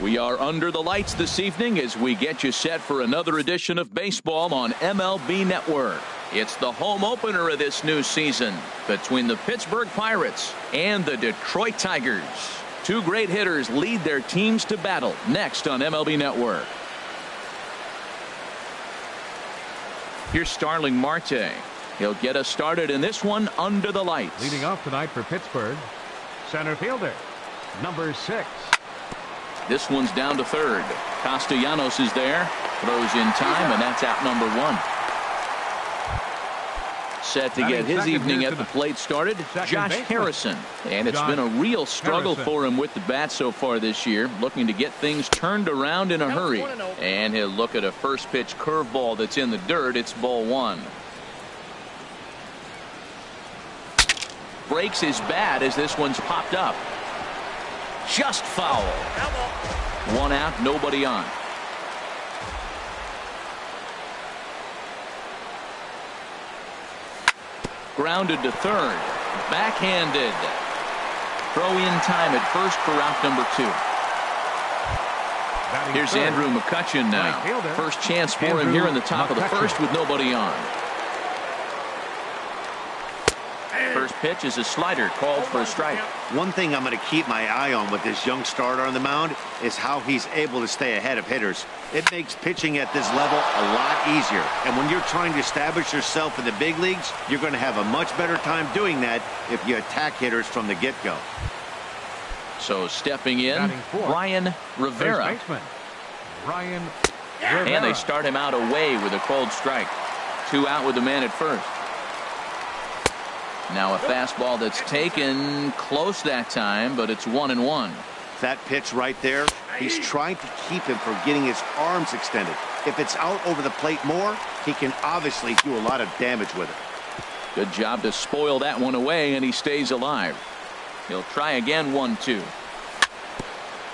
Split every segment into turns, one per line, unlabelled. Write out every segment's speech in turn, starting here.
We are under the lights this evening as we get you set for another edition of baseball on MLB Network. It's the home opener of this new season between the Pittsburgh Pirates and the Detroit Tigers. Two great hitters lead their teams to battle next on MLB Network. Here's Starling Marte. He'll get us started in this one under the lights.
Leading off tonight for Pittsburgh, center fielder, number 6.
This one's down to third. Castellanos is there. Throws in time, and that's out number 1. Set to get his evening at the plate started, Josh Harrison. And it's been a real struggle for him with the bat so far this year, looking to get things turned around in a hurry. And he'll look at a first pitch curveball that's in the dirt. It's ball 1. Breaks his bat as this one's popped up. Just foul. 1 out, nobody on. Grounded to third. Backhanded. Throw in time at first for out number 2. Here's Andrew McCutchen now. First chance for him here in the top of the first with nobody on. First pitch is a slider called for a strike.
One thing I'm going to keep my eye on with this young starter on the mound is how he's able to stay ahead of hitters. It makes pitching at this level a lot easier. And when you're trying to establish yourself in the big leagues, you're going to have a much better time doing that if you attack hitters from the get-go.
So stepping in, Ryan Rivera. And they start him out away with a called strike. 2 out with the man at first. Now a fastball that's taken close that time, but it's 1-1.
That pitch right there, he's trying to keep him from getting his arms extended. If it's out over the plate more, he can obviously do a lot of damage with it.
Good job to spoil that one away, and he stays alive. He'll try again, 1-2.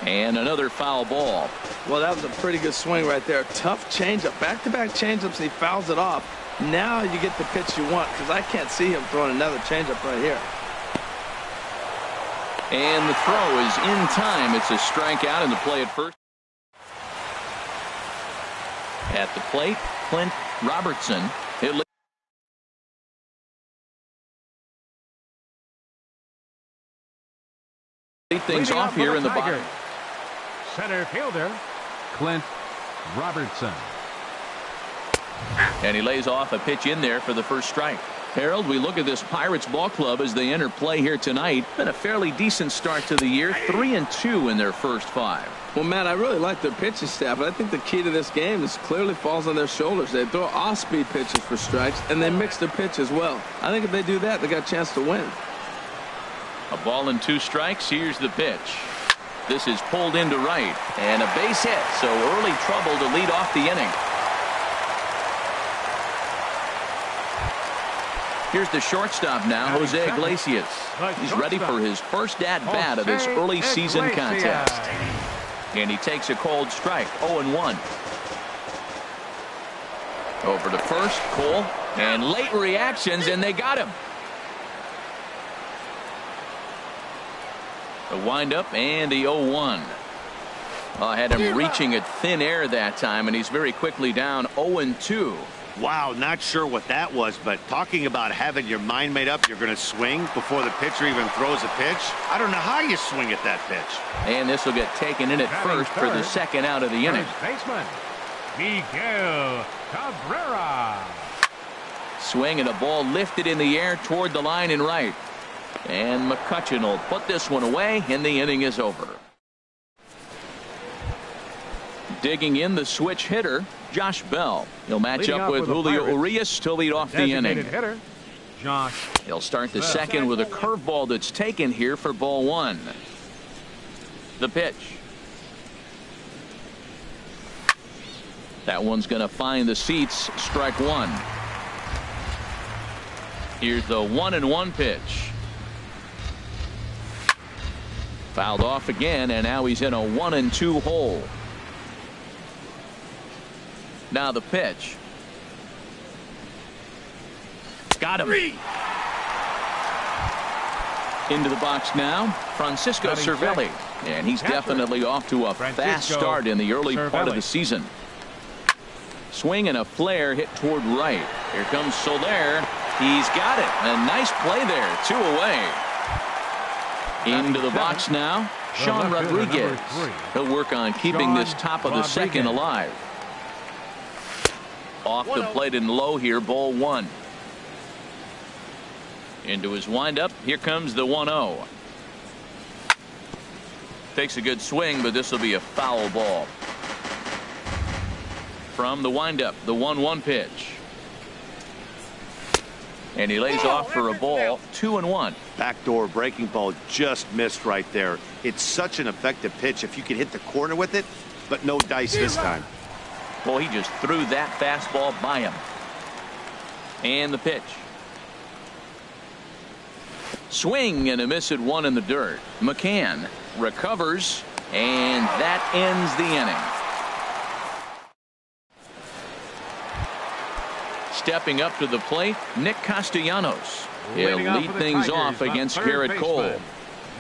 And another foul ball.
Well, that was a pretty good swing right there. Tough changeup. Back-to-back changeups, and he fouls it off. Now you get the pitch you want, because I can't see him throwing another changeup right here.
And the throw is in time. It's a strikeout in the play at first. At the plate, Clint Robertson. He'll lead things off here in the bottom.
Center fielder, Clint Robertson.
And he lays off a pitch in there for the first strike. Harold, we look at this Pirates ball club as they enter play here tonight. Been a fairly decent start to the year. 3-2 in their first 5.
Well, Matt, I really like their pitching staff, but I think the key to this game is clearly falls on their shoulders. They throw off-speed pitches for strikes, and they mix their pitch as well. I think if they do that, they got a chance to win.
A ball and 2 strikes. Here's the pitch. This is pulled into right, and a base hit. So early trouble to lead off the inning. Here's the shortstop now, Jose Iglesias. He's ready for his first at-bat of this early season contest. And he takes a cold strike, 0-1. Over to first, Cole, and late reactions, and they got him. The windup and the 0-1. Well, I had him reaching at thin air that time, and he's very quickly down 0-2.
Wow, not sure what that was, but talking about having your mind made up you're going to swing before the pitcher even throws a pitch. I don't know how you swing at that pitch.
And this will get taken in at first for the second out of the inning.
First baseman, Miguel Cabrera.
Swing and a ball lifted in the air toward the line in right. And McCutchen will put this one away, and the inning is over. Digging in the switch hitter, Josh Bell. He'll match up with Julio Urias to lead off the inning.
Hitter, Josh.
He'll start the second with a curveball that's taken here for ball 1. The pitch. That one's going to find the seats. Strike 1. Here's the 1-1 pitch. Fouled off again, and now he's in a 1-2 hole. Now the pitch. Got him. Into the box now, Francisco Cervelli. And he's definitely off to a fast start in the early part of the season. Swing and a flare hit toward right. Here comes Soler. He's got it. A nice play there. 2 away. Into the box now, Sean Rodriguez. He'll work on keeping this top of the second alive. Off the plate and low here, ball 1. Into his windup. Here comes the 1-0. Takes a good swing, but this will be a foul ball. From the windup, the 1-1 pitch. And he lays off for a ball. 2-1.
Backdoor breaking ball just missed right there. It's such an effective pitch if you can hit the corner with it, but no dice this time.
Well, he just threw that fastball by him. And the pitch. Swing and a miss at 1 in the dirt. McCann recovers, and that ends the inning. Stepping up to the plate, Nick Castellanos. He'll lead things off against Garrett Cole.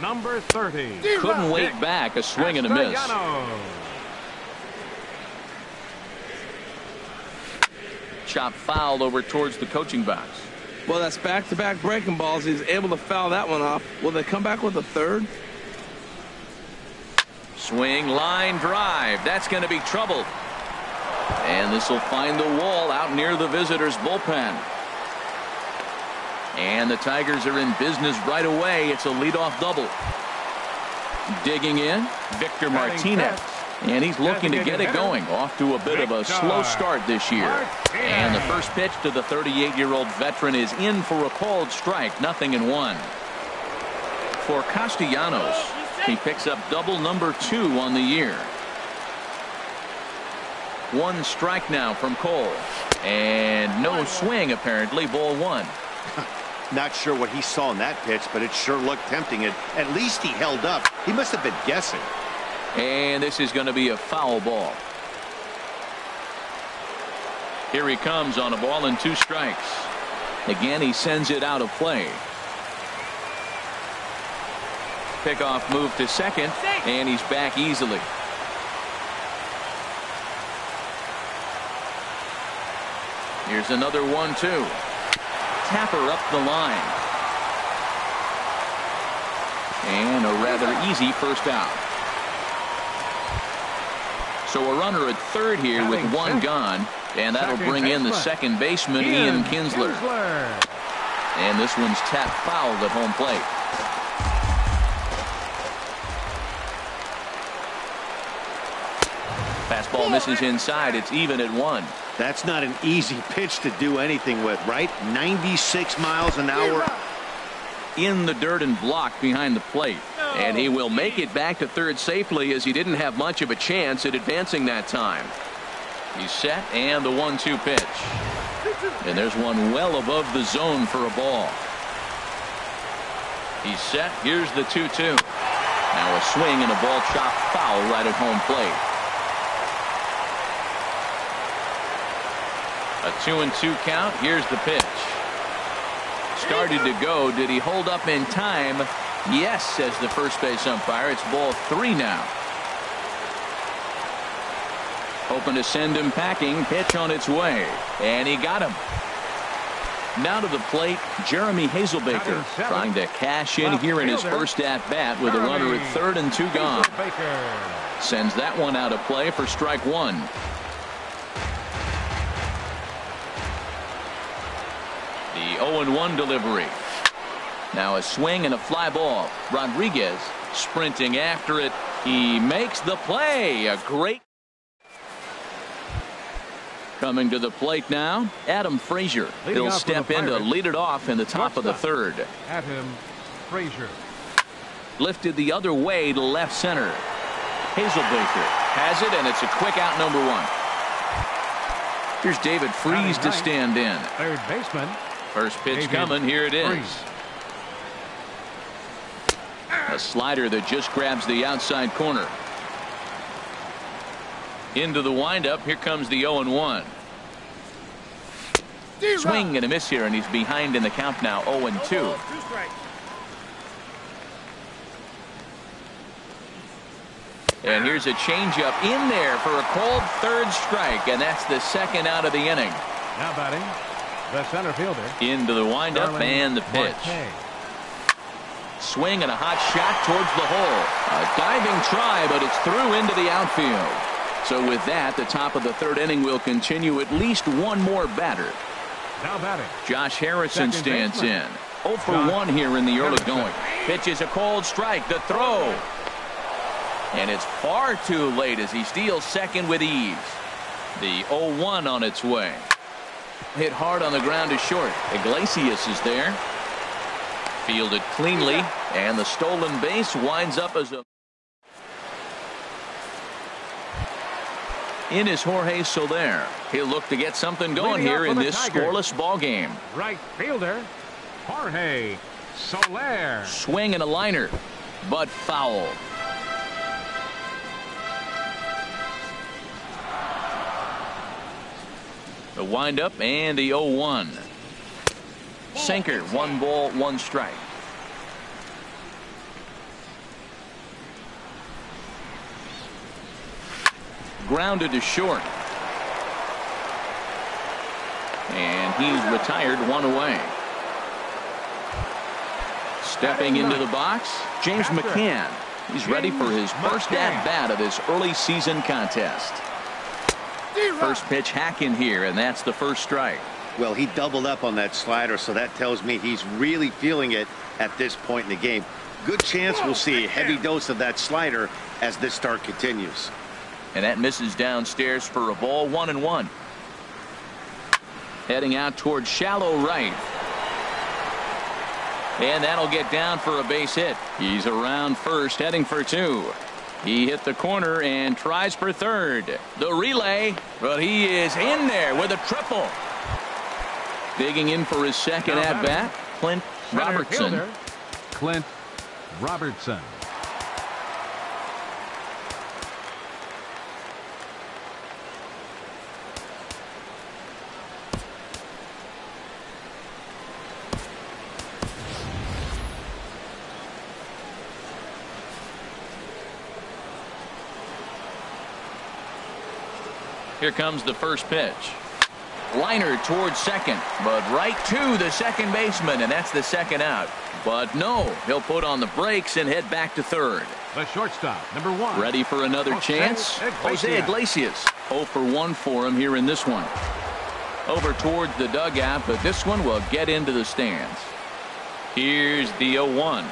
Number 30.
Couldn't wait back. A swing and a miss. Chop fouled over towards the coaching box.
Well, that's back-to-back breaking balls. He's able to foul that one off. Will they come back with a third?
Swing, line drive. That's going to be trouble. And this will find the wall out near the visitors' bullpen. And the Tigers are in business right away. It's a leadoff double. Digging in, Victor Martinez. And he's looking to get it going. Off to a bit of a slow start this year. And the first pitch to the 38-year-old veteran is in for a called strike. 0-1. For Castellanos, he picks up double number 2 on the year. 1 strike now from Cole. And no swing, apparently. Ball 1.
Not sure what he saw in that pitch, but it sure looked tempting. At least he held up. He must have been guessing.
And this is going to be a foul ball. Here he comes on a ball and 2 strikes. Again, he sends it out of play. Pickoff move to second, and he's back easily. Here's another 1-2. Tapper up the line. And a rather easy first out. So a runner at third here with 1 gone, and that'll bring in the second baseman, Ian Kinsler. And this one's tapped fouled at home plate. Fastball misses inside. It's even at 1.
That's not an easy pitch to do anything with, right? 96 miles an hour.
In the dirt and blocked behind the plate. And he will make it back to third safely, as he didn't have much of a chance at advancing that time. He's set, and the 1-2 pitch. And there's one well above the zone for a ball. He's set. Here's the 2-2. Now a swing and a ball chopped foul right at home plate. A 2-2 count. Here's the pitch. Started to go. Did he hold up in time? Yes, says the first base umpire. It's ball 3 now. Hoping to send him packing. Pitch on its way. And he got him. Now to the plate, Jeremy Hazelbaker, trying to cash in here in his first at-bat with a runner at third and 2 gone. Sends that one out of play for strike 1. The 0-1 delivery. Now a swing and a fly ball. Rodriguez sprinting after it. He makes the play. A great. Coming to the plate now, Adam Frazier. He'll step in to lead it off in the top of the third.
Adam Frazier.
Lifted the other way to left center. Hazelbaker has it, and it's a quick out, number 1. Here's David Freese to stand in.
Third baseman.
First pitch coming. Here it is. A slider that just grabs the outside corner. Into the windup. Here comes the 0-1. Swing and a miss here, and he's behind in the count now. 0-2. And here's a changeup in there for a called third strike, and that's the second out of the inning.
Now batting, the center fielder.
Into the windup and the pitch. Swing and a hot shot towards the hole. A diving try, but it's through into the outfield. So with that, the top of the third inning will continue. At least one more batter.
Now batting,
Josh Harrison stands in. 0 for 1 here in the early going. Pitch is a cold strike. The throw. And it's far too late as he steals second with ease. The 0-1 on its way. Hit hard on the ground to short. Iglesias is there. Fielded cleanly, and the stolen base winds up as a... In is Jorge Soler. He'll look to get something going here in this scoreless ball game.
right fielder, Jorge Soler.
Swing and a liner, but foul. The windup and the 0-1. Sinker, 1 ball, 1 strike. Grounded to short. And he's retired, 1 away. Stepping into the box, James McCann. He's ready for his first at-bat of this early season contest. First pitch hack in here, and that's the first strike.
Well, he doubled up on that slider, so that tells me he's really feeling it at this point in the game. Good chance we'll see a heavy dose of that slider as this start continues.
And that misses downstairs for a ball, 1-1. Heading out towards shallow right. And that'll get down for a base hit. He's around first, heading for 2. He hit the corner and tries for third. The relay, but he is in there with a triple. Digging in for his second at-bat, Clint Robertson.
Fielder, Clint Robertson.
Here comes the first pitch. Liner towards second, but right to the second baseman, and that's the second out. But no, he'll put on the brakes and head back to third.
The shortstop, number 1.
Ready for another chance? Jose Iglesias. 0 for 1 for him here in this one. Over towards the dugout, but this one will get into the stands. Here's the 0-1.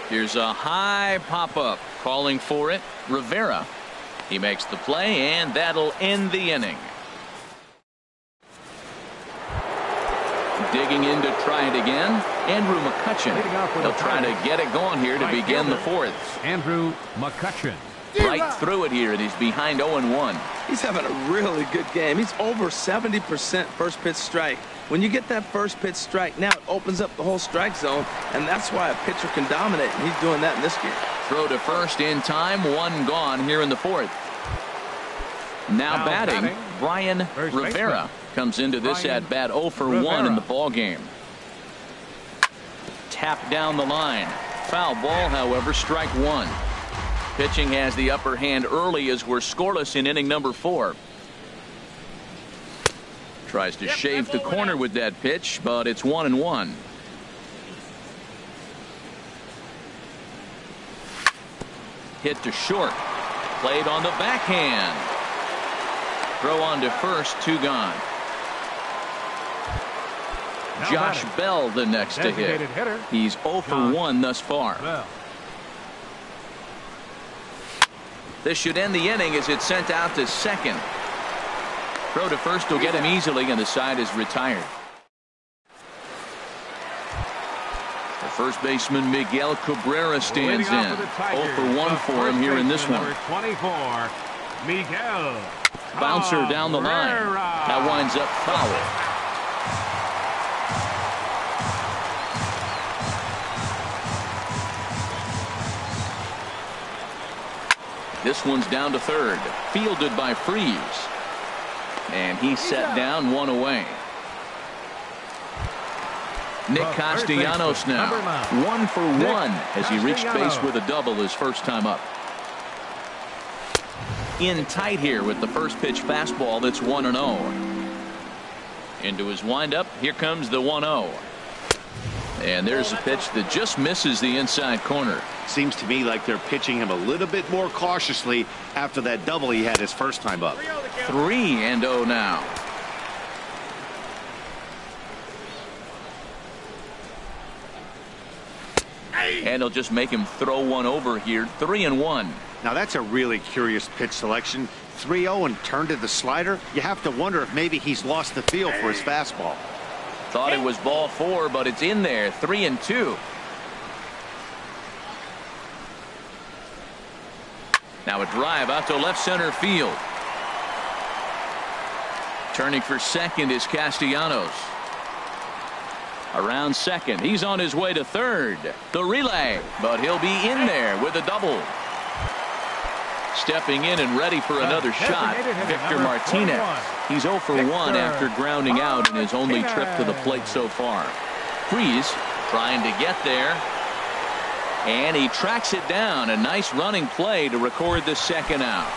Here's a high pop-up. Calling for it, Rivera. He makes the play, and that'll end the inning. Digging in to try it again, Andrew McCutchen. He'll try to get it going here to begin the fourth.
Andrew McCutchen.
Right through it here, and he's behind 0-1.
He's having a really good game. He's over 70% first pitch strike. When you get that first pitch strike, now it opens up the whole strike zone, and that's why a pitcher can dominate, and he's doing that in this game.
Throw to first in time, 1 gone here in the fourth. Now batting, Brian Rivera comes into this at-bat 0 for 1 in the ball game. Tap down the line. Foul ball, however, strike 1. Pitching has the upper hand early as we're scoreless in inning number 4. Tries to shave the corner with that pitch, but it's 1-1. Hit to short. Played on the backhand. Throw on to first, 2 gone. Josh Bell the next to hit. He's 0 for 1 thus far. This should end the inning as it's sent out to second. Throw to first will get him easily, and the side is retired. The first baseman Miguel Cabrera stands in. 0 for 1 for him here in this one.
24, Miguel.
Bouncer down the line. That winds up foul. This one's down to third. Fielded by Freeze. And he's set down, 1 away. Nick Castellanos now. 1 for 1 as he reached base with a double his first time up. in tight here with the first pitch fastball that's 1-0. Into his windup. Here comes the 1-0. And there's a pitch that just misses the inside corner.
Seems to me like they're pitching him a little bit more cautiously after that double he had his first time up.
3-0 now. And he'll just make him throw one over here. 3-1.
Now that's a really curious pitch selection. 3-0 and turned to the slider. You have to wonder if maybe he's lost the feel for his fastball.
Thought it was ball 4, but it's in there. 3-2. Now a drive out to left center field. Turning for second is Castellanos. Around second. He's on his way to third. The relay, but he'll be in there with a double. Stepping in and ready for another shot, Victor Martinez. He's 0 for 1 after grounding out in his only trip to the plate so far. Freeze trying to get there. And he tracks it down. A nice running play to record the second out.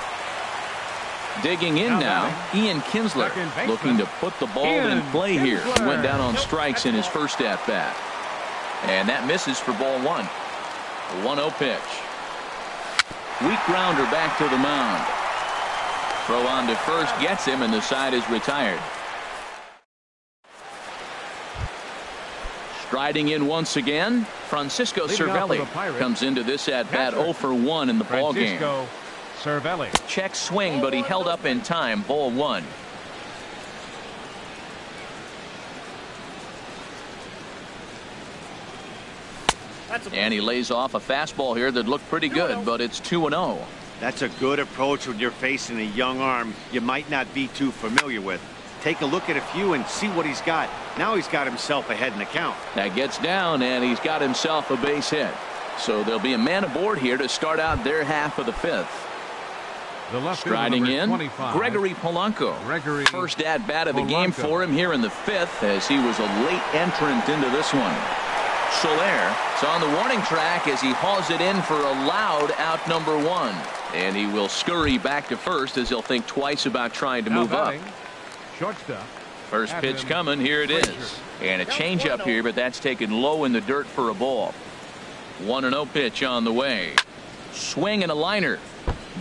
Digging in now, Ian Kinsler looking to put the ball in play here. He went down on strikes in his first at-bat. And that misses for ball 1. A 1-0 pitch. Weak grounder back to the mound. Throw on to first gets him, and the side is retired. Striding in once again, Francisco Cervelli comes into this at-bat 0 for 1 in the ballgame.
Cervelli.
Check swing, but he held up in time. Ball 1. And he lays off a fastball here that looked pretty good, but it's 2-0.
That's a good approach when you're facing a young arm you might not be too familiar with. Take a look at a few and see what he's got. Now he's got himself ahead in the count.
That gets down, and he's got himself a base hit. So there'll be a man aboard here to start out their half of the 5th. Striding in, Gregory Polanco. First at-bat of the game for him here in the 5th, as he was a late entrant into this one. Soler is on the warning track as he hauls it in for a loud out number 1. And he will scurry back to first as he'll think twice about trying to move up.
Shortstop.
First pitch coming. Here it is. And a changeup here, but that's taken low in the dirt for a ball. 1-0 pitch on the way. Swing and a liner,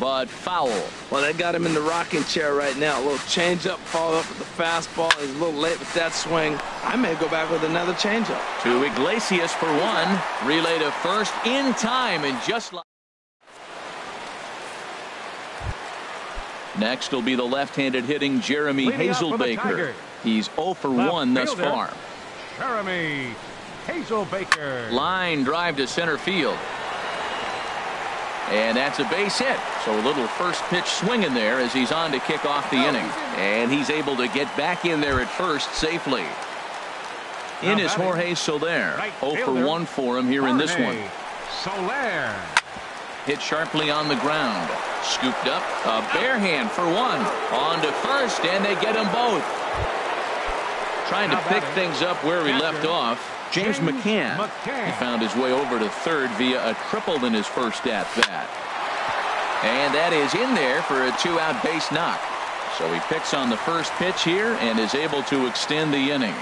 but foul.
Well, they got him in the rocking chair right now. A little changeup, followed up with the fastball. He's a little late with that swing. I may go back with another changeup.
To Iglesias for 1. Relay to first in time, and just like. Next will be the left-handed hitting Jeremy Hazelbaker. He's 0 for 1 thus far.
Jeremy Hazelbaker.
Line drive to center field. And that's a base hit. So a little first pitch swing in there as he's on to kick off the inning. And he's able to get back in there at first safely. In is Jorge Soler. 0 for 1 for him here in this one.
Soler.
Hit sharply on the ground. Scooped up. A bare hand for 1. On to first, and they get them both. Trying to pick things up where he left off. James McCann. He found his way over to third via a triple in his first at-bat. And that is in there for a 2-out base knock. So he picks on the first pitch here and is able to extend the inning.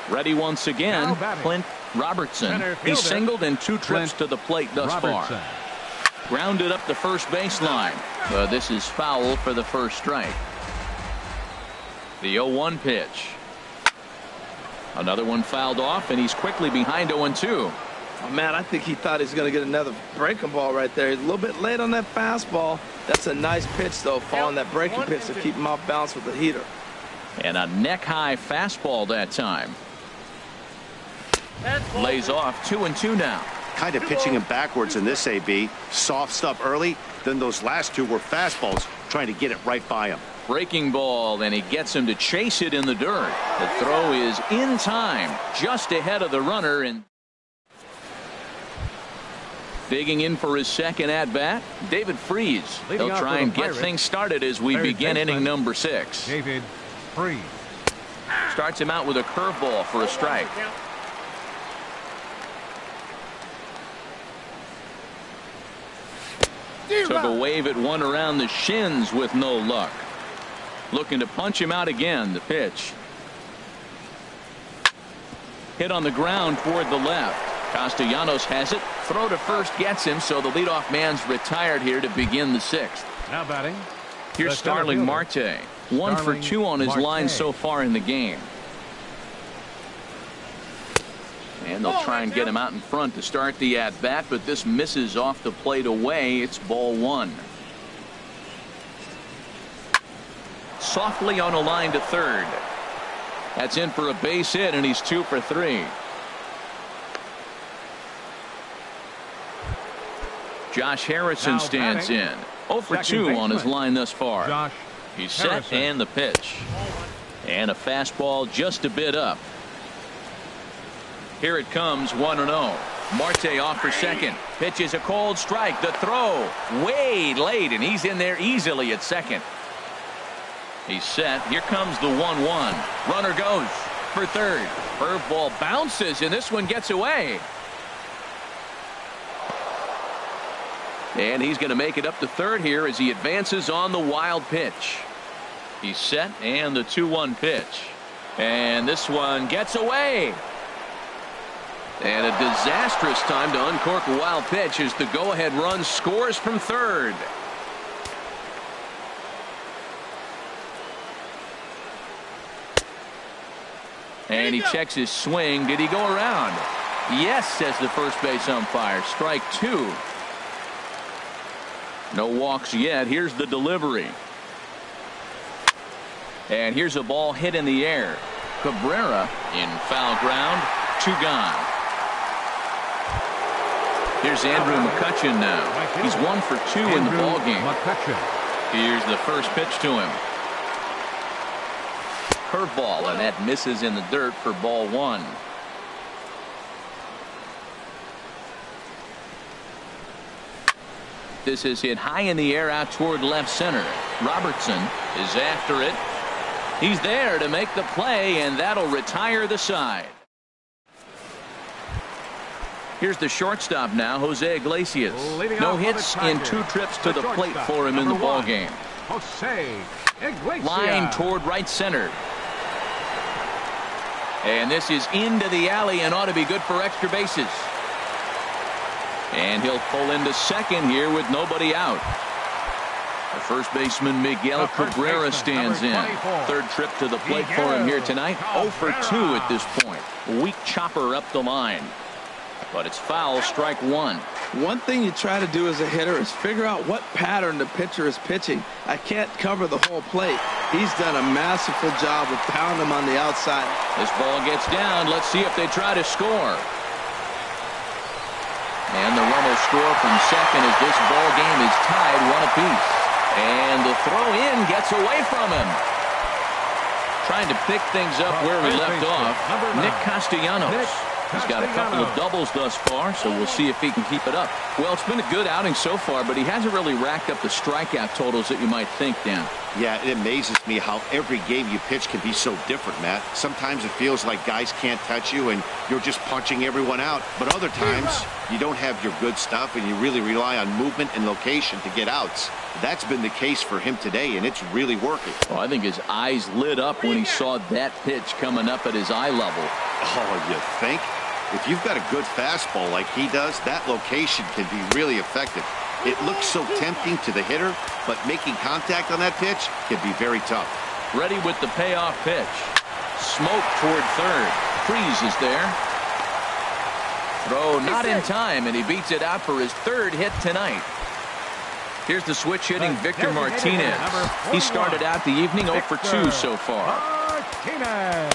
Ready once again, Clint Robertson. He's singled in 2 trips to the plate thus far. Grounded up the first baseline. But this is foul for the first strike. The 0-1 pitch. Another one fouled off, and he's quickly behind 0-2.
Oh, man, I think he thought he was going to get another breaking ball right there. He's a little bit late on that fastball. That's a nice pitch, though, following that breaking pitch to keep him off balance with the heater.
And a neck-high fastball that time. Lays off 2-2 now.
Kind of pitching him backwards in this AB. Soft stuff early, then those last 2 were fastballs, trying to get it right by him.
Breaking ball, and he gets him to chase it in the dirt. The throw is in time, just ahead of the runner. And digging in for his second at-bat, David Freese. He'll try and get things started as we begin inning number 6.
David Freese.
Starts him out with a curveball for a strike. Took a wave at one around the shins with no luck. Looking to punch him out again. The pitch. Hit on the ground toward the left. Castellanos has it. Throw to first gets him, so the leadoff man's retired here to begin the sixth.
Now batting.
Here's Starling Marte. 1 for 2 on his line so far in the game. And they'll try and get him out in front to start the at-bat, but this misses off the plate away. It's ball 1. Softly on a line to third. That's in for a base hit, and he's 2 for 3. Josh Harrison stands in. 0 for 2 on his line thus far. He's set, and the pitch. And a fastball just a bit up. Here it comes, 1-0. Marte off for second. Pitch is a cold strike. The throw way late, and he's in there easily at second. He's set. Here comes the 1-1. Runner goes for third. Curveball bounces, and this one gets away. And he's going to make it up to third here as he advances on the wild pitch. He's set, and the 2-1 pitch. And this one gets away. And a disastrous time to uncork a wild pitch as the go-ahead run scores from third. And he checks his swing. Did he go around? Yes, says the first base umpire. Strike 2. No walks yet. Here's the delivery. And here's a ball hit in the air. Cabrera in foul ground. 2 gone. Here's Andrew McCutchen now. He's 1 for 2 in the ballgame. Here's the first pitch to him. Curveball, and that misses in the dirt for ball 1. This is hit high in the air out toward left center. Robertson is after it. He's there to make the play, and that'll retire the side. Here's the shortstop now, Jose Iglesias. No hits in 2 trips to the plate for him in the ballgame.
Jose Iglesias.
Line toward right center. And this is into the alley and ought to be good for extra bases. And he'll pull into second here with nobody out. The first baseman Miguel Cabrera stands in. Third trip to the plate for him here tonight. 0 for 2 at this point. Weak chopper up the line. But it's foul, strike 1.
One thing you try to do as a hitter is figure out what pattern the pitcher is pitching. I can't cover the whole plate. He's done a masterful job of pounding him on the outside.
This ball gets down. Let's see if they try to score. And the run will score from second as this ball game is tied 1 apiece. And the throw in gets away from him. Trying to pick things up where we left off. Nick Castellanos. He's got a couple of doubles thus far, so we'll see if he can keep it up. Well, it's been a good outing so far, but he hasn't really racked up the strikeout totals that you might think, Dan.
Yeah, it amazes me how every game you pitch can be so different, Matt. Sometimes it feels like guys can't touch you and you're just punching everyone out. But other times, you don't have your good stuff and you really rely on movement and location to get outs. That's been the case for him today, and it's really working.
Well, I think his eyes lit up when he saw that pitch coming up at his eye level.
Oh, you think? If you've got a good fastball like he does, that location can be really effective. It looks so tempting to the hitter, but making contact on that pitch can be very tough.
Ready with the payoff pitch. Smoke toward third. Freeze is there. Throw not in time, and he beats it out for his 3rd hit tonight. Here's the switch hitting Victor Martinez. He started out the evening 0 for 2 so far.
Martinez.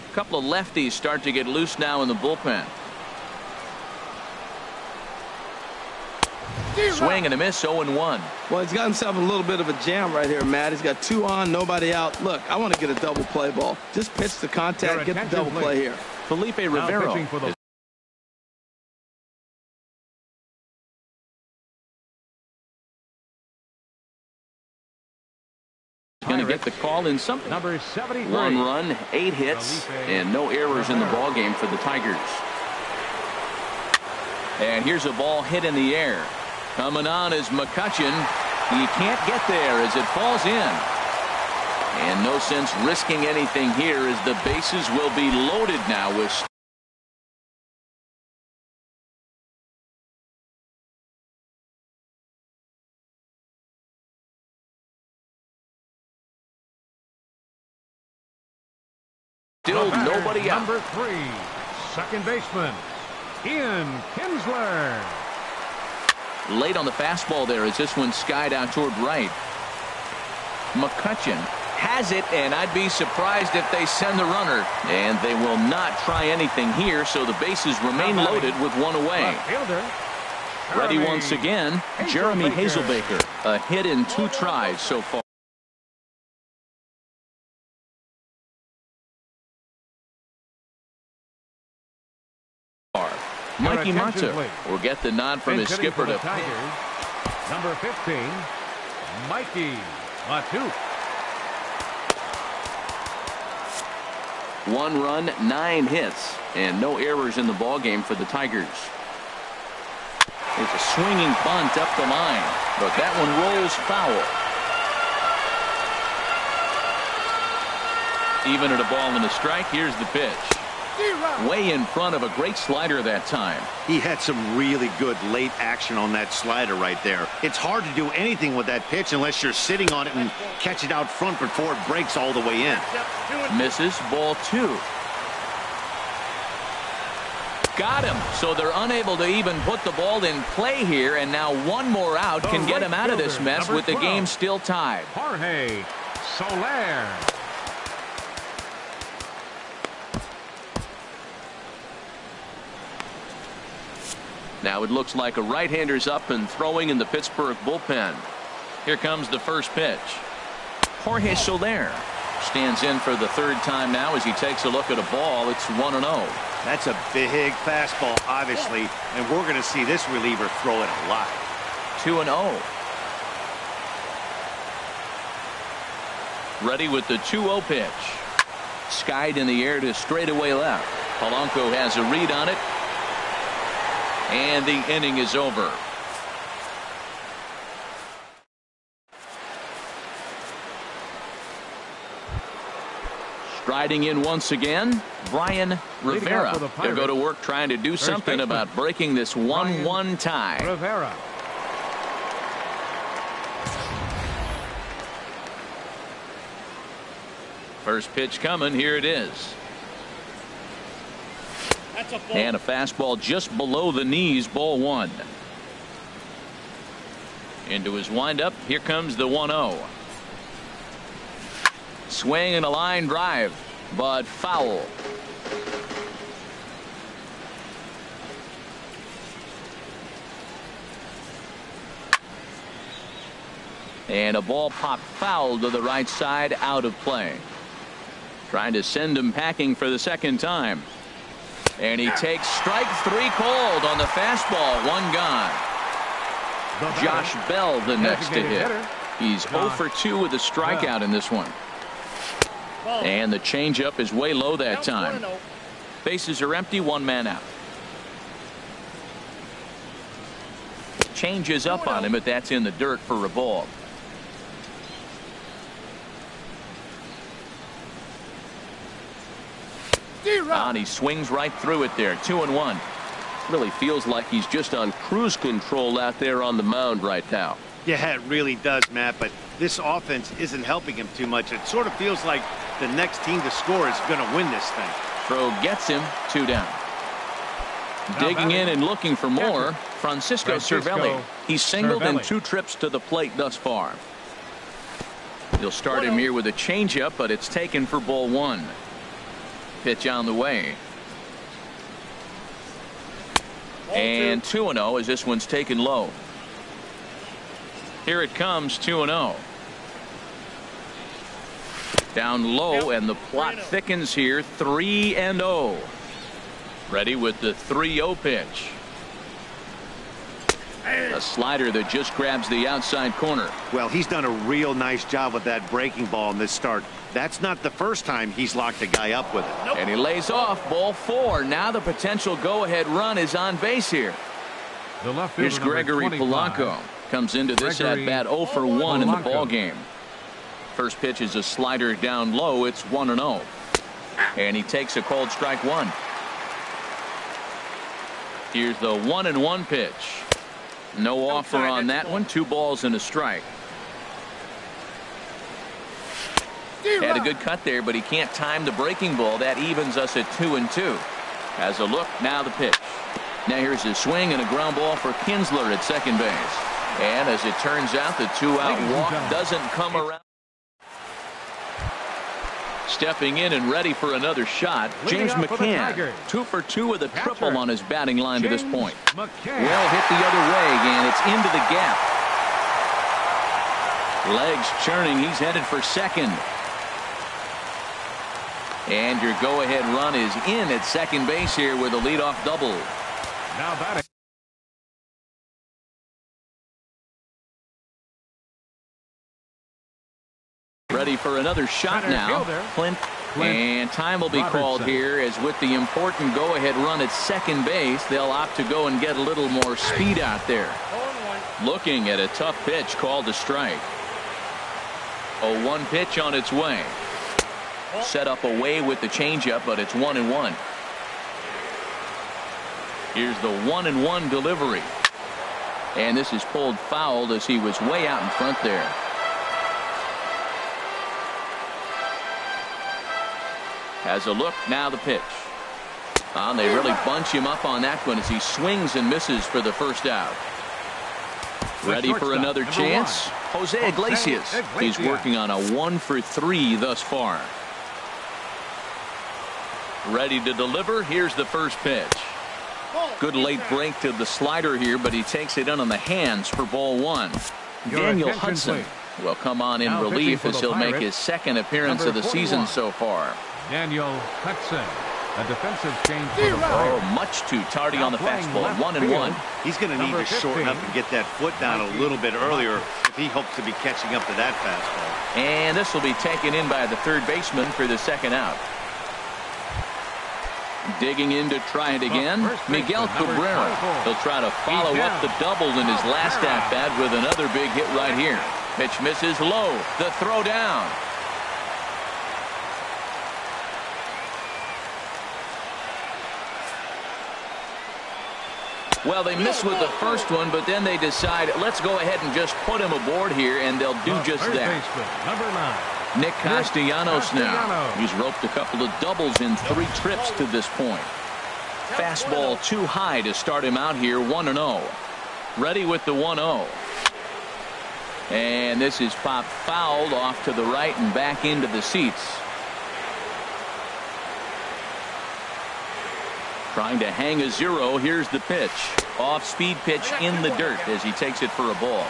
A couple of lefties start to get loose now in the bullpen. Swing and a miss, 0-1.
Well, he's got himself a little bit of a jam right here, Matt. He's got 2 on, nobody out. Look, I want to get a double play ball. Just pitch the contact, get the double play here.
Felipe Rivero is going to get the call in something.
Number 73.
1 run, 8 hits, and no errors in the ball game for the Tigers. And here's a ball hit in the air. Coming on is McCutcheon. He can't get there as it falls in. And no sense risking anything here as the bases will be loaded now with still nobody out.
Number 3, second baseman, Ian Kinsler.
Late on the fastball there as this one skied out toward right. McCutcheon has it, and I'd be surprised if they send the runner. And they will not try anything here, so the bases remain loaded with one away. Ready once again, Jeremy Hazelbaker. A hit in 2 tries so far. Mikey Mata will get the nod from his skipper to
Tigers. Number 15, Mikey Matu.
1 run, 9 hits, and no errors in the ball game for the Tigers. There's a swinging bunt up the line, but that one rolls foul. Even at a ball and a strike, here's the pitch. Way in front of a great slider that time.
He had some really good late action on that slider right there. It's hard to do anything with that pitch unless you're sitting on it and catch it out front before it breaks all the way in.
Misses, ball 2. Got him. So they're unable to even put the ball in play here, and now one more out can get him out of this mess with the game still tied.
Jorge Soler.
Now it looks like a right-hander's up and throwing in the Pittsburgh bullpen. Here comes the first pitch. Jorge Soler stands in for the 3rd time now as he takes a look at a ball. It's 1-0.
That's a big fastball, obviously, and we're going to see this reliever throw it a lot.
2-0. Ready with the 2-0 pitch. Skied in the air to straightaway left. Polanco has a read on it. And the inning is over. Striding in once again, Brian Rivera. They'll go to work trying to do something about breaking this 1-1 tie.
Rivera.
First pitch coming. Here it is. And a fastball just below the knees, ball 1. Into his windup. Here comes the 1-0. Swing and a line drive, but foul. And a ball popped foul to the right side, out of play. Trying to send him packing for the 2nd time. And he takes strike 3 called on the fastball. 1 gone. Josh Bell the next to hit. He's 0 for 2 with a strikeout in this one. And the changeup is way low that time. Bases are empty, 1 man out. Changes up on him, but that's in the dirt for a ball. And he swings right through it there. 2-1. Really feels like he's just on cruise control out there on the mound right now.
Yeah, it really does, Matt, but this offense isn't helping him too much. It sort of feels like the next team to score is going to win this thing.
Throw gets him. 2 down. Digging in and looking for more, Francisco Cervelli. He's singled in 2 trips to the plate thus far. He'll start him here with a changeup, but it's taken for ball 1. Pitch on the way. And 2-0 as this one's taken low. Here it comes, 2-0. Down low, and the plot thickens here, 3-0. Ready with the 3-0 pitch. A slider that just grabs the outside corner.
Well, he's done a real nice job with that breaking ball in this start. That's not the first time he's locked a guy up with it.
And he lays off. Ball 4. Now the potential go-ahead run is on base here.
The left
Here's
fielder,
Gregory
number 25.
Polanco. Comes into this at-bat 0 for 1 in the ball game. First pitch is a slider down low. It's 1-0. And he takes a called strike 1. Here's the 1-1 pitch. No offer on that one. 2 balls and a strike. Had a good cut there, but he can't time the breaking ball. That evens us at 2-2. Has a look. Now the pitch. Now here's a swing and a ground ball for Kinsler at second base. And as it turns out, the 2-out walk doesn't come around. Stepping in and ready for another shot, James McCann. 2 for 2 with a triple on his batting line to this point. Well hit the other way, and it's into the gap. Legs churning. He's headed for second. And your go-ahead run is in at second base here with a leadoff double.
Now batting.
Ready for another shot now. Clint. And time will be called here, as with the important go-ahead run at second base, they'll opt to go and get a little more speed out there. Looking at a tough pitch called a strike. 0-1 pitch on its way. Set up away with the changeup, but it's 1-1. Here's the 1-1 delivery. And this is pulled foul as he was way out in front there. Has a look. Now the pitch. They really bunch him up on that one as he swings and misses for the first out. Ready for another chance. Jose Iglesias. He's working on a 1 for 3 thus far. Ready to deliver. Here's the first pitch. Good late break to the slider here, but he takes it in on the hands for ball 1. Daniel Hudson will come on in relief as he'll make his second appearance of the season so far.
Daniel Hudson, a defensive change for the Pirates.
Much too tardy on the fastball. 1-1.
He's going to need to shorten up and get that foot down a little bit earlier if he hopes to be catching up to that fastball.
And this will be taken in by the third baseman for the second out. Digging in to try it again, Miguel Cabrera. He'll try to follow up the double in his last at-bat with another big hit right here. Pitch misses low. The throw down. Well, they miss with the first one, but then they decide, let's go ahead and just put him aboard here, and they'll do just that.
Number 9.
Nick Castellanos now. He's roped a couple of doubles in 3 trips to this point. Fastball too high to start him out here. 1-0. Ready with the 1-0. And this is popped fouled off to the right and back into the seats. Trying to hang a 0. Here's the pitch. Off-speed pitch in the dirt as he takes it for a ball.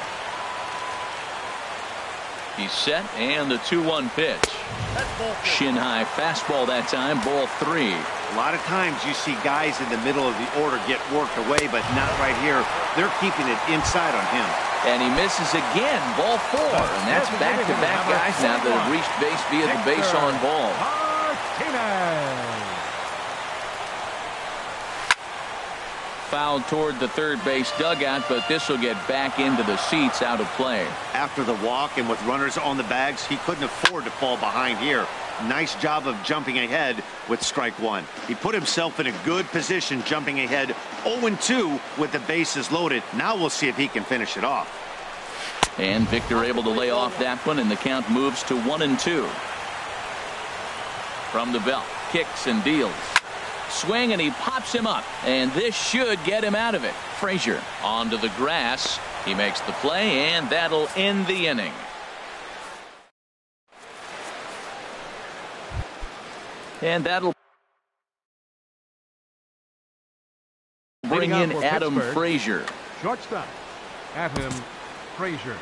He's set, and the 2-1 pitch. Shin-high fastball that time, ball 3.
A lot of times you see guys in the middle of the order get worked away, but not right here. They're keeping it inside on him.
And he misses again, ball 4. And that's back-to-back guys now that have reached base via the base on ball. Fouled toward the third base dugout, but this will get back into the seats, out of play.
After the walk and with runners on the bags, he couldn't afford to fall behind here. Nice job of jumping ahead with strike 1. He put himself in a good position jumping ahead 0-2 with the bases loaded. Now we'll see if he can finish it off.
And Victor able to lay off that one, and the count moves to 1-2. From the belt, kicks and deals. Swing, and he pops him up, and this should get him out of it. Frazier onto the grass. He makes the play, and that'll end the inning. And that'll bring in Adam Frazier.
Shortstop, Adam Frazier.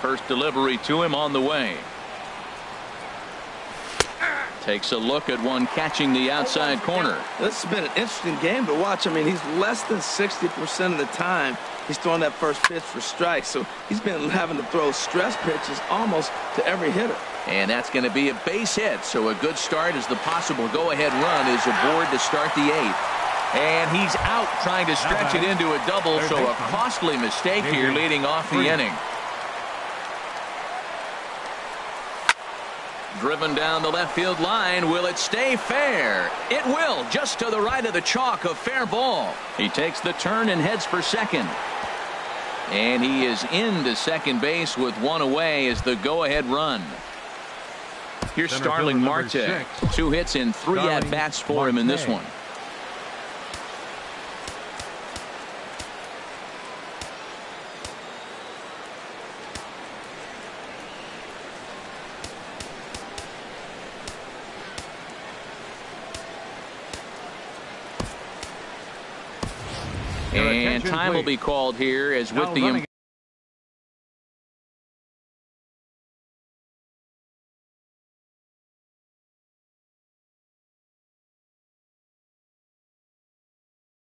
First delivery to him on the way. Takes a look at one catching the outside corner.
This has been an interesting game to watch. I mean, he's less than 60% of the time he's throwing that first pitch for strikes. So he's been having to throw stress pitches almost to every hitter.
And that's going to be a base hit. So a good start as the possible go-ahead run is aboard to start the 8th. And he's out trying to stretch it into a double. So a costly mistake here leading off the inning. Driven down the left field line. Will it stay fair? It will. Just to the right of the chalk, a fair ball. He takes the turn and heads for second. And he is into second base with one away as the go-ahead run. Here's Starling Marte. 2 hits and 3 at-bats for him in this one. And time will be called here as with the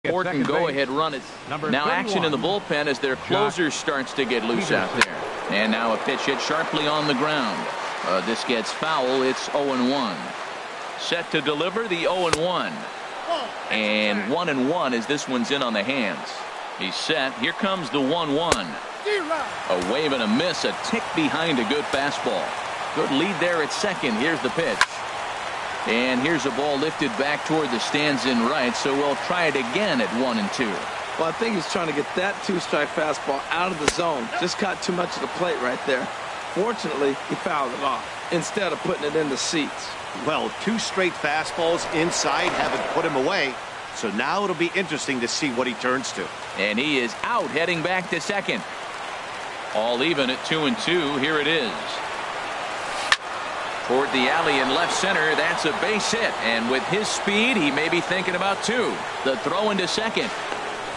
important go-ahead run. It's now action in the bullpen as their closer starts to get loose out there. And now a pitch hit sharply on the ground. This gets foul. It's 0-1. Set to deliver the 0-1. And 1-1 as this one's in on the hands. He's set. Here comes the 1-1. A wave and a miss. A tick behind a good fastball. Good lead there at second. Here's the pitch. And here's a ball lifted back toward the stands in right. So we'll try it again at 1-2.
Well, I think he's trying to get that 2-strike fastball out of the zone. Just caught too much of the plate right there. Fortunately, he fouled it off instead of putting it in the seats.
Well, 2 straight fastballs inside haven't put him away. So now it'll be interesting to see what he turns to.
And he is out heading back to second. All even at 2-2. Here it is. Toward the alley in left center. That's a base hit. And with his speed, he may be thinking about 2. The throw into second.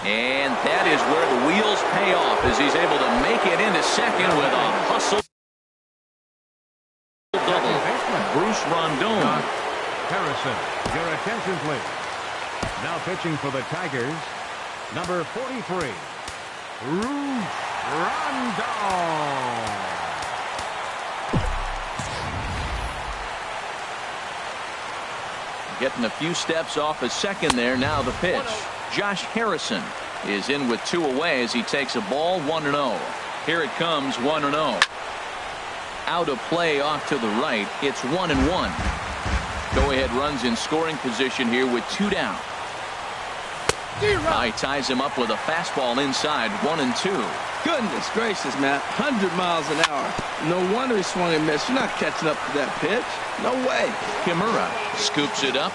And that is where the wheels pay off as he's able to make it into second with a hustle. Double. Bruce Rondon.
Harrison, your attention please. Now pitching for the Tigers, number 43, Bruce Rondon.
Getting a few steps off a second there. Now the pitch. Josh Harrison is in with 2 away as he takes a ball 1-0. Here it comes 1-0. Out of play off to the right. It's 1-1. Go-ahead runs in scoring position here with 2 down. He ties him up with a fastball inside. 1-2.
Goodness gracious, Matt. 100 miles an hour. No wonder he swung and missed. You're not catching up to that pitch. No way.
Kimura scoops it up.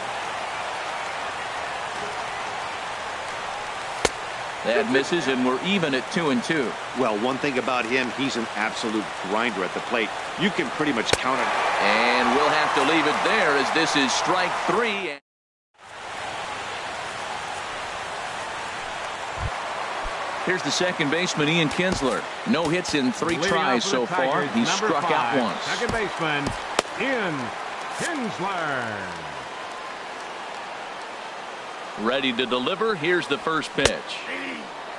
That misses, and we're even at 2-2.
Well, one thing about him, he's an absolute grinder at the plate. You can pretty much count it.
And we'll have to leave it there as this is strike 3. Here's the second baseman, Ian Kinsler. No hits in 3 tries so far. He's struck out once.
Second baseman, Ian Kinsler.
Ready to deliver. Here's the first pitch.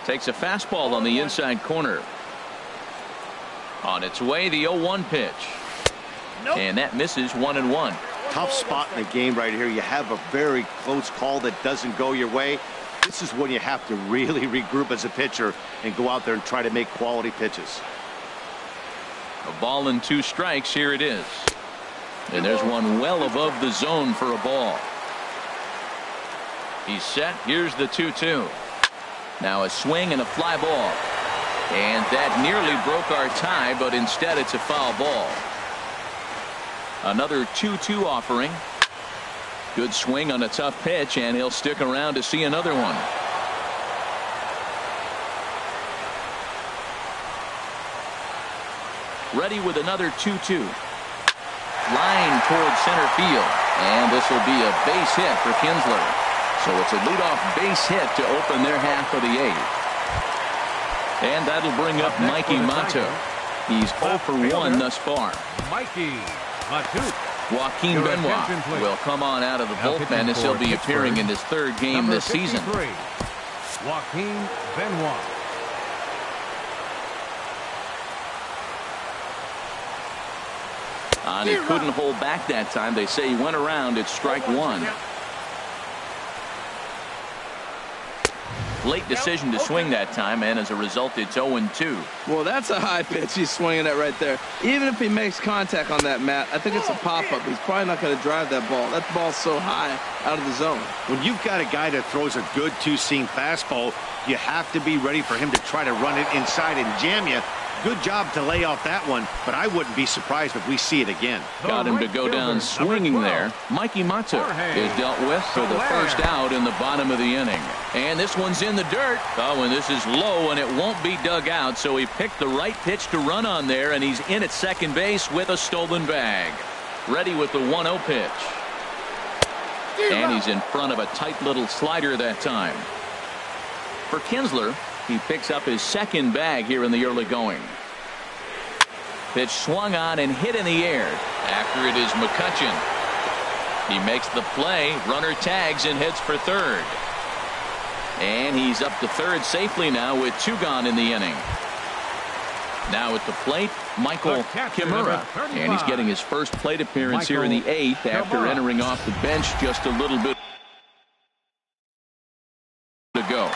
Takes a fastball on the inside corner. On its way, the 0-1 pitch. And that misses. 1-1.
Tough spot in the game right here. You have a very close call that doesn't go your way. This is when you have to really regroup as a pitcher and go out there and try to make quality pitches.
A ball and 2 strikes. Here it is. And there's one well above the zone for a ball. He's set. Here's the 2-2. Now a swing and a fly ball. And that nearly broke our tie, but instead it's a foul ball. Another 2-2 offering. Good swing on a tough pitch, and he'll stick around to see another one. Ready with another 2-2. Line towards center field. And this will be a base hit for Kinsler. So it's a leadoff base hit to open their half of the 8th. And that'll bring up Mikey Mato. He's 0 for 1 thus far.
Mikey Mato.
Joaquin
Your
Benoit
attention, please.
will come on out of the
Now
bullpen
pitching
as he'll
for
be appearing in
Pittsburgh,
his third game
number
this season.
53, Joaquin Benoit.
And he couldn't hold back that time. They say he went around at strike one. Late decision to swing that time, and as a result, it's 0-2.
Well, that's a high pitch he's swinging at right there. Even if he makes contact on that, Matt, I think it's a pop-up. He's probably not going to drive that ball. That ball's so high out of the zone.
When you've got a guy that throws a good two-seam fastball, you have to be ready for him to try to run it inside and jam you. Good job to lay off that one, but I wouldn't be surprised if we see it again.
Got him to go down swinging there. Mikey Mata is dealt with for the first out in the bottom of the inning. And this one's in the dirt. Oh, and this is low, and it won't be dug out, so he picked the right pitch to run on there, and he's in at second base with a stolen bag. Ready with the 1-0 pitch. And he's in front of a tight little slider that time. For Kinsler, he picks up his second bag here in the early going. Pitch swung on and hit in the air. After it is McCutcheon. He makes the play. Runner tags and heads for third. And he's up to third safely now with 2 gone in the inning. Now at the plate, Michael Kimura. And he's getting his first plate appearance here in the 8th after entering off the bench just a little bit to go.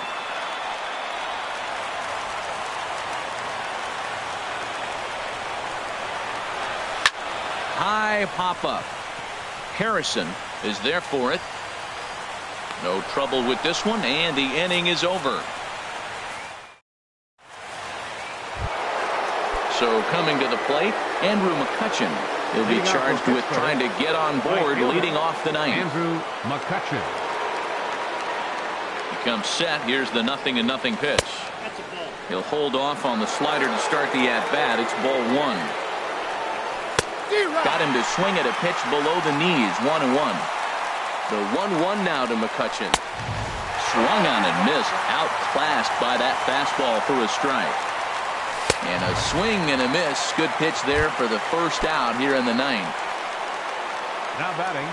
High pop-up. Harrison is there for it. No trouble with this one, and the inning is over. So coming to the plate, Andrew McCutcheon. He'll be charged with trying to get on board leading off the ninth.
Andrew McCutcheon.
He comes set. Here's the 0-0 pitch. He'll hold off on the slider to start the at-bat. It's ball 1. Got him to swing at a pitch below the knees. 1-1. The 1-1 now to McCutcheon. Swung on and missed. Outclassed by that fastball for a strike. And a swing and a miss. Good pitch there for the first out here in the 9th.
Now batting,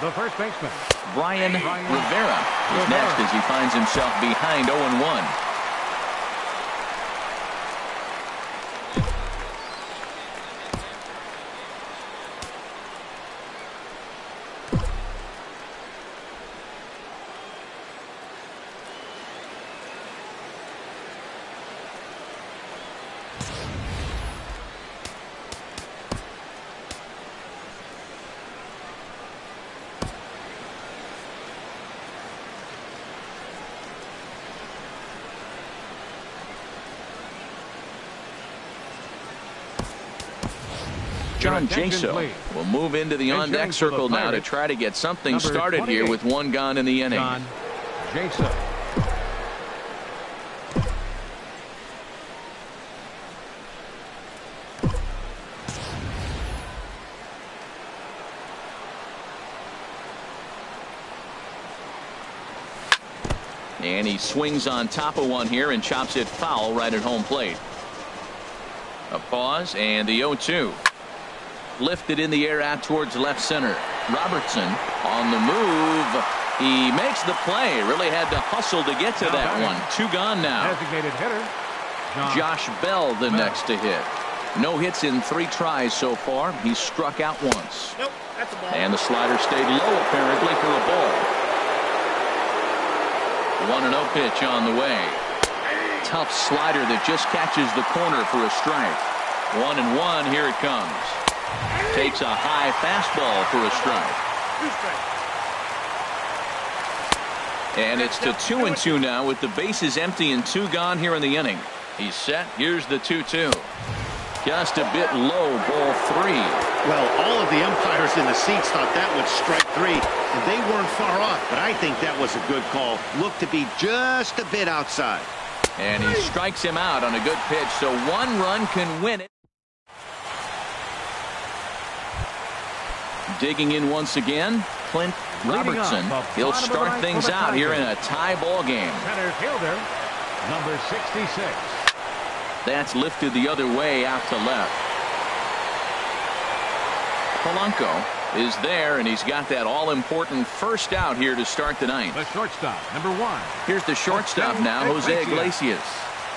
the first baseman,
Brian Rivera is next as he finds himself behind 0-1. John Jaso will move into the on-deck circle now to try to get something started here with 1 gone in the inning.
John Jaso.
And he swings on top of one here and chops it foul right at home plate. A pause and the 0-2. Lifted in the air out towards left center. Robertson on the move. He makes the play. Really had to hustle to get to that one. 2 gone now.
Designated hitter,
Josh Bell the next to hit. No hits in 3 tries so far. He's struck out once.
Nope, that's a ball.
And the slider stayed low apparently for a ball. 1-0 pitch on the way. Tough slider that just catches the corner for a strike. 1-1. Here it comes. Takes a high fastball for a strike. And it's to 2-2 now with the bases empty and 2 gone here in the inning. He's set. Here's the 2-2. Just a bit low, ball 3.
Well, all of the umpires in the seats thought that was strike 3, and they weren't far off, but I think that was a good call. Looked to be just a bit outside.
And he strikes him out on a good pitch, so 1 run can win it. Digging in once again, Clint Robertson. He'll start things out here in a tie ball game.
Center fielder, number 66.
That's lifted the other way out to left. Polanco is there, and he's got that all-important first out here to start the ninth.
The shortstop, number 1.
Here's the shortstop now, Jose Iglesias.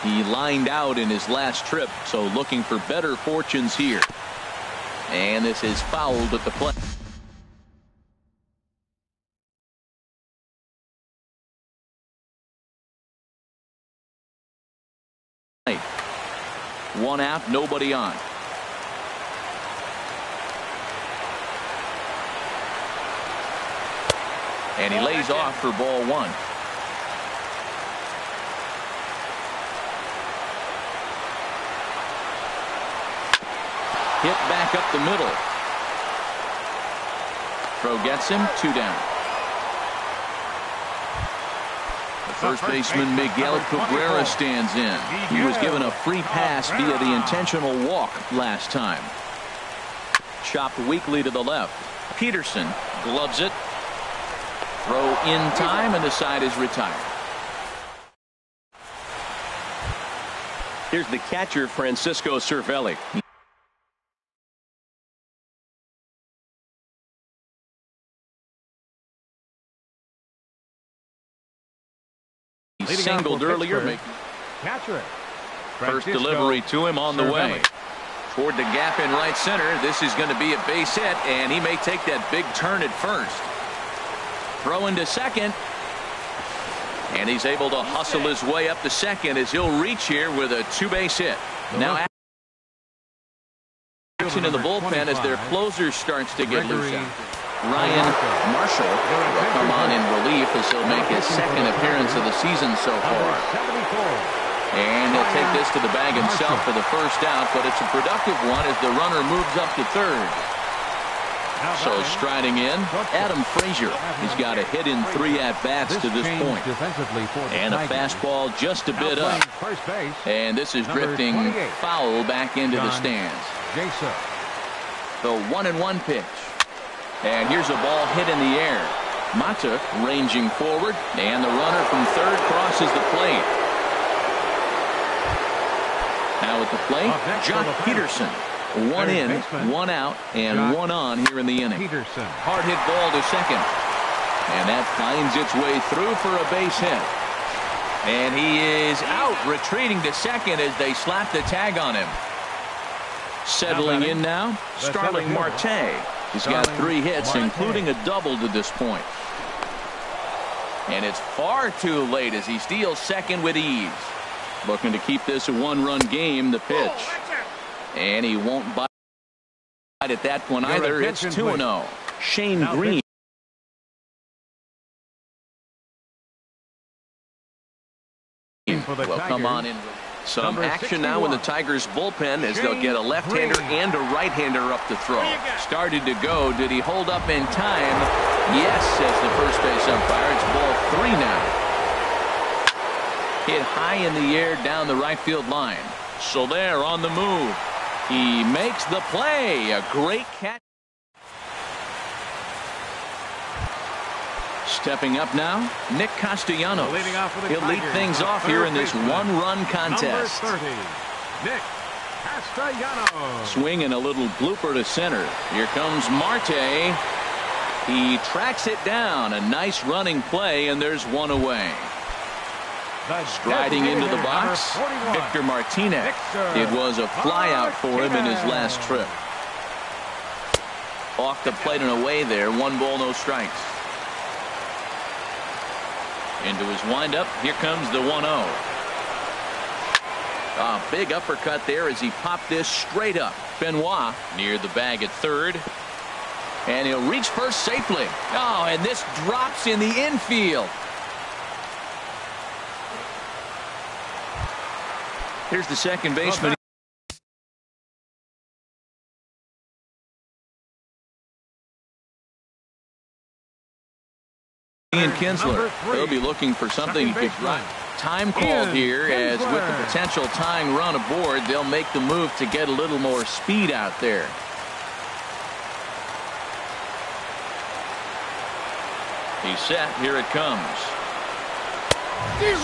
He lined out in his last trip, so looking for better fortunes here. And this is fouled at the plate. One out, nobody on. And he lays off for ball 1. Hit back up the middle. Throw gets him, 2 down. The first baseman Miguel Cabrera stands in. He was given a free pass via the intentional walk last time. Chopped weakly to the left. Peterson gloves it. Throw in time, and the side is retired. Here's the catcher, Francisco Cervelli. He singled earlier.
Catcher.
First delivery to him on the way. Toward the gap in right center. This is going to be a base hit, and he may take that big turn at first. Throw into second. And he's able to hustle his way up to second as he'll reach here with a 2-base hit. Now action in the bullpen as their closer starts to get loose out. Ryan Marshall will come on in relief as he'll make his second appearance of the season so far. And he'll take this to the bag himself for the first out, but it's a productive one as the runner moves up to third. So striding in, Adam Frazier. He's got a hit in 3 at-bats to this point. And a fastball just a bit up. And this is drifting foul back into the stands. The 1-1 pitch. And here's a ball hit in the air. Mata ranging forward, and the runner from third crosses the plate. Now at the plate, Jock Peterson. 1 in, 1 out, and 1 on here in the inning. Hard hit ball to second. And that finds its way through for a base hit. And he is out, retreating to second as they slap the tag on him. Settling in now, Starling Marte. He's got 3 hits, including a double to this point. And it's far too late as he steals second with ease. Looking to keep this a 1-run game, the pitch. And he won't bite at that one either. It's 2-0. Shane Green will come on in. Some action now in the Tigers bullpen as they'll get a left-hander and a right-hander up to throw. Started to go. Did he hold up in time? Yes, says the first base umpire. It's ball 3 now. Hit high in the air down the right field line. Soler on the move. He makes the play. A great catch. Stepping up now, Nick Castellanos. He'll lead things off here in this 1-run contest.
Number 30, Nick Castellanos.
Swinging a little blooper to center. Here comes Marte. He tracks it down. A nice running play, and there's 1 away. Striding into the box, Victor Martinez. It was a flyout for him in his last trip. Off the plate and away there. 1 ball, no strikes. Into his windup. Here comes the 1-0. A big uppercut there as he popped this straight up. Benoit near the bag at third. And he'll reach first safely. Oh, and this drops in the infield. Here's the second baseman. Ian Kinsler. They'll be looking for something he could drive. Time called here as with the potential tying run aboard, they'll make the move to get a little more speed out there. He's set. Here it comes.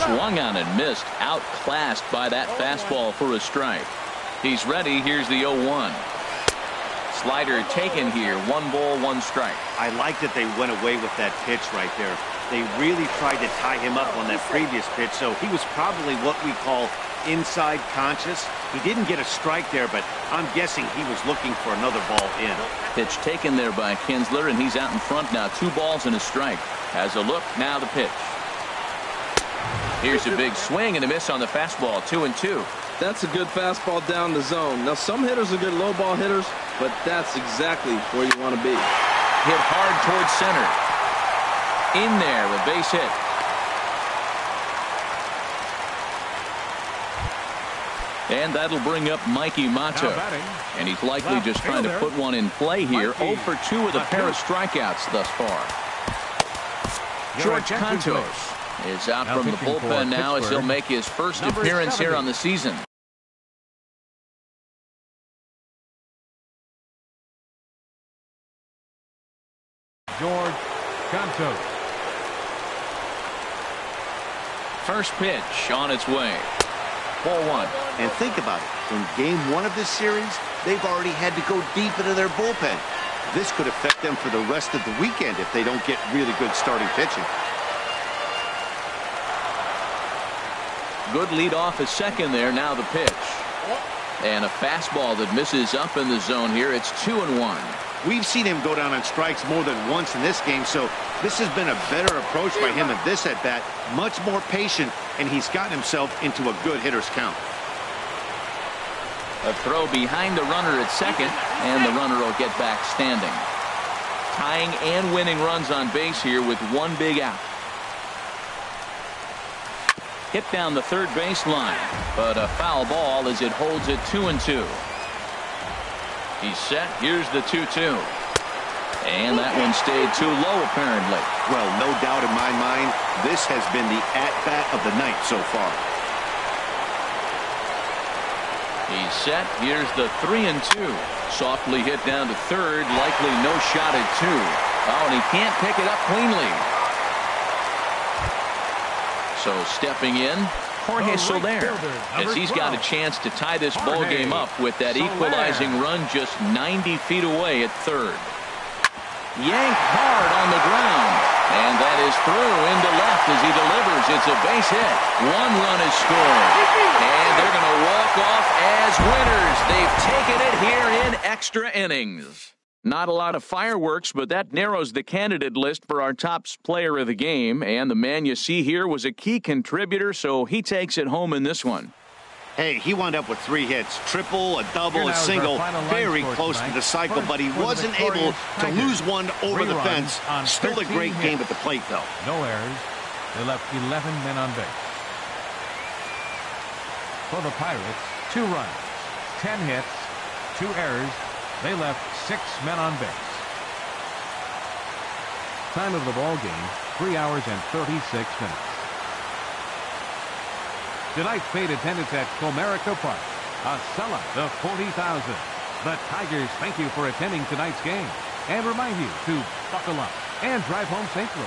Swung on and missed. Outclassed by that fastball for a strike. He's ready. Here's the 0-1. Slider taken here. 1 ball, 1 strike.
I like that they went away with that pitch right there. They really tried to tie him up on that previous pitch, so he was probably what we call inside conscious. He didn't get a strike there, but I'm guessing he was looking for another ball in.
Pitch taken there by Kinsler, and he's out in front now. 2 balls and a strike. Has a look, now the pitch. Here's a big swing and a miss on the fastball. 2-2.
That's a good fastball down the zone. Now, some hitters are good low ball hitters, but that's exactly where you want to be.
Hit hard towards center. In there, a base hit. And that'll bring up Mikey Mato. And he's likely just trying to put one in play here. 0 for 2 with a pair of strikeouts thus far. George Cantos is out from the bullpen now as he'll make his first appearance here on the season.
George Cantos.
First pitch on its way. Ball 1.
And think about it. In game 1 of this series, they've already had to go deep into their bullpen. This could affect them for the rest of the weekend if they don't get really good starting pitching.
Good lead off at second there. Now the pitch. And a fastball that misses up in the zone here. It's 2-1.
We've seen him go down on strikes more than once in this game, so this has been a better approach by him at this at-bat. Much more patient, and he's gotten himself into a good hitter's count.
A throw behind the runner at second, and the runner will get back standing. Tying and winning runs on base here with 1 big out. Hit down the third baseline, but a foul ball as it holds it 2-2. He's set. Here's the 2-2. And that one stayed too low, apparently.
Well, no doubt in my mind, this has been the at-bat of the night so far.
He's set. Here's the 3-2. Softly hit down to third. Likely no shot at 2. Oh, and he can't pick it up cleanly. So stepping in, Jorge Soler, as he's got a chance to tie this ball game up with that equalizing run just 90 feet away at third. Yanked hard on the ground, and that is through into left as he delivers. It's a base hit. 1 run is scored, and they're going to walk off as winners. They've taken it here in extra innings. Not a lot of fireworks, but that narrows the candidate list for our top player of the game. And the man you see here was a key contributor, so he takes it home in this one.
Hey, he wound up with 3 hits, triple, a double, a single, very close to the cycle, but he wasn't able to lose one over the fence. Still a great game at the plate, though.
No errors. They left 11 men on base. For the Pirates, 2 runs, 10 hits, 2 errors. They left 6 men on base. Time of the ball game, 3 hours and 36 minutes. Tonight's paid attendance at Comerica Park, a sellout of 40,000. The Tigers thank you for attending tonight's game and remind you to buckle up and drive home safely.